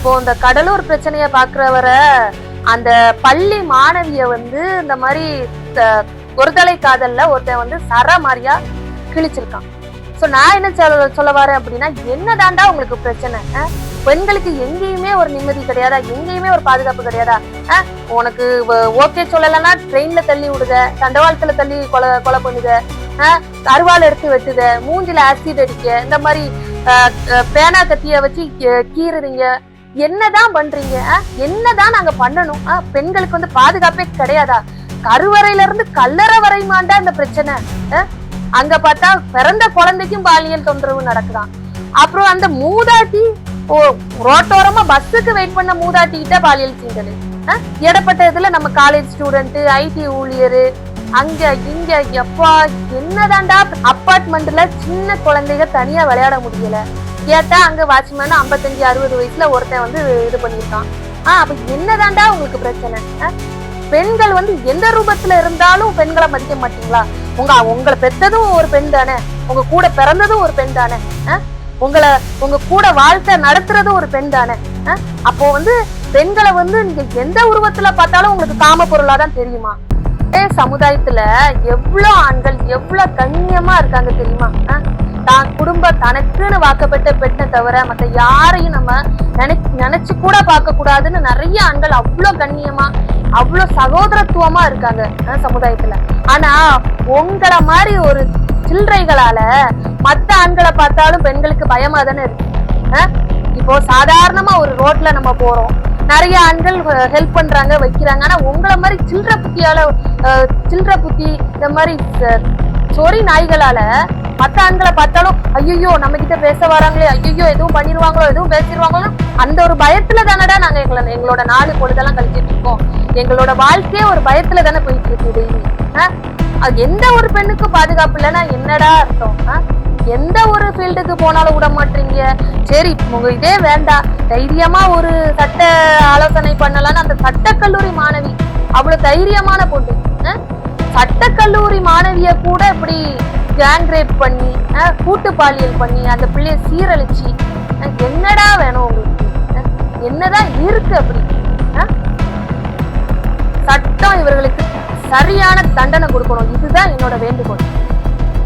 இப்போ இந்த கடலூர் பிரச்சனைய பாக்குறவரை அந்த பள்ளி மாணவிய இந்த மாதிரி ஒருதலை காதல்ல ஒருத்தன் சர மாதிரியா கிழிச்சிருக்கான். சோ நான் என்ன சொல்ல வரேன் அப்படின்னா, என்னதாண்டா உங்களுக்கு பிரச்சனை? பெண்களுக்கு எங்கேயுமே ஒரு நிம்மதி கிடையாதா? எங்கேயுமே ஒரு பாதுகாப்பு கிடையாதா? உனக்கு ஓகே சொல்லலன்னா ட்ரெயின்ல தள்ளி விடுத, தண்டவாளத்துல தள்ளி கொலை பண்ணுத, அருவாள் எடுத்து வெட்டுத, மூஞ்சில ஆசிட் அடிக்க, இந்த மாதிரி பேனா கத்திய வச்சு கீறுறீங்க. என்னதான் பண்றீங்க? என்னதான் நாங்க பண்ணணும்? பெண்களுக்கு பாதுகாப்பே கிடையாதா? கருவறையில இருந்து கல்லறை வரையுமாண்டா இந்த பிரச்சனை. அங்க பார்த்தா பிறந்த குழந்தைக்கும் பாலியல் தொந்தரவு நடக்குதான். அப்புறம் அந்த மூதாட்டி ரோட்டோரமா பஸ்ஸுக்கு வெயிட் பண்ண மூதாட்டி கிட்ட பாலியல் சீண்டல். இடப்பட்ட இதுல நம்ம காலேஜ் ஸ்டூடெண்ட், ஐடி ஊழியரு, அங்க இங்க எப்பா என்னதாண்டா? அப்பார்ட்மெண்ட்ல சின்ன குழந்தைங்க தனியா விளையாட முடியல. கேட்டா அங்க வாட்ச்மேன் 55-60 வயசுல ஒருத்தன் இது பண்ணிருக்கான். அப்ப என்னதாண்டா உங்களுக்கு பிரச்சனை? பெண்கள் எந்த ரூபத்துல இருந்தாலும் பெண்களை மதிக்க மாட்டீங்களா? உங்களை பெத்ததும் ஒரு பெண் தானே, உங்க கூட பிறந்ததும் ஒரு பெண் தானே, உங்க கூட வாழ்க்கை நடத்துறதும் ஒரு பெண் தானே. அப்போ பெண்களை நீங்க எந்த உருவத்துல பார்த்தாலும் உங்களுக்கு காம பொருளாதான் தெரியுமா? சமுதாயத்துல எவ்வளவு ஆண்கள் எவ்வளவு கண்ணியமா இருக்காங்க தெரியுமா? தான் தனக்குன்னு வாக்கப்பட்ட பெண்ணை தவிர மத்த யாரையும் நம்ம நினைச்சு கூட பார்க்க கூடாதுன்னு நிறைய ஆண்கள் அவ்வளவு கண்ணியமா அவ்வளவு சகோதரத்துவமா இருக்காங்க சமுதாயத்துல. ஆனா உங்களை மாதிரி ஒரு சில்லறைகளால மத்த ஆண்களை பார்த்தாலும் பெண்களுக்கு பயமா தானே இருக்கு. இப்போ சாதாரணமா ஒரு ரோட்ல நம்ம போறோம், நிறைய ஆண்கள் ஹெல்ப் பண்றாங்க வைக்கிறாங்க. ஆனா உங்களை மாதிரி சில்லற புத்தி இந்த மாதிரி சொறி நாய்களால மத்த ஆண்களை பார்த்தாலும் ஐயோ நம்ம கிட்ட பேச வராங்களே, ஐயோ எதுவும் பண்ணிடுவாங்களோ, எதுவும் பேசிடுவாங்களோ, அந்த ஒரு பயத்துல தானடா நாங்க எங்களோட நாலு பொழுதெல்லாம் கழிச்சிட்டு இருக்கோம். எங்களோட வாழ்க்கையே ஒரு பயத்துல தானே போயிட்டு இருக்கு டெய்லி. அது எந்த ஒரு பெண்ணுக்கும் பாதுகாப்பு இல்லைன்னா என்னடா அர்த்தம்? எந்த ஒரு ஃபீல்டுக்கு போனாலும் விட மாட்டீங்க. சரி இதே வேண்டாம், தைரியமா ஒரு சட்ட ஆலோசனை பண்ணலான்னு அந்த சட்டக்கல்லூரி மாணவி அவ்வளவு தைரியமான பொண்ணு, சட்டக்கல்லூரி மாணவிய கூட இப்படி கேங் ரேப் பண்ணி கூட்டு பாலியல் பண்ணி அந்த பிள்ளைய சீரழிச்சு என்னடா வேணும் உங்களுக்கு? என்னதான் இருக்கு அப்படி? சட்டம் இவர்களுக்கு சரியான தண்டனை கொடுக்கணும். இதுதான் என்னோட வேண்டுகோள்.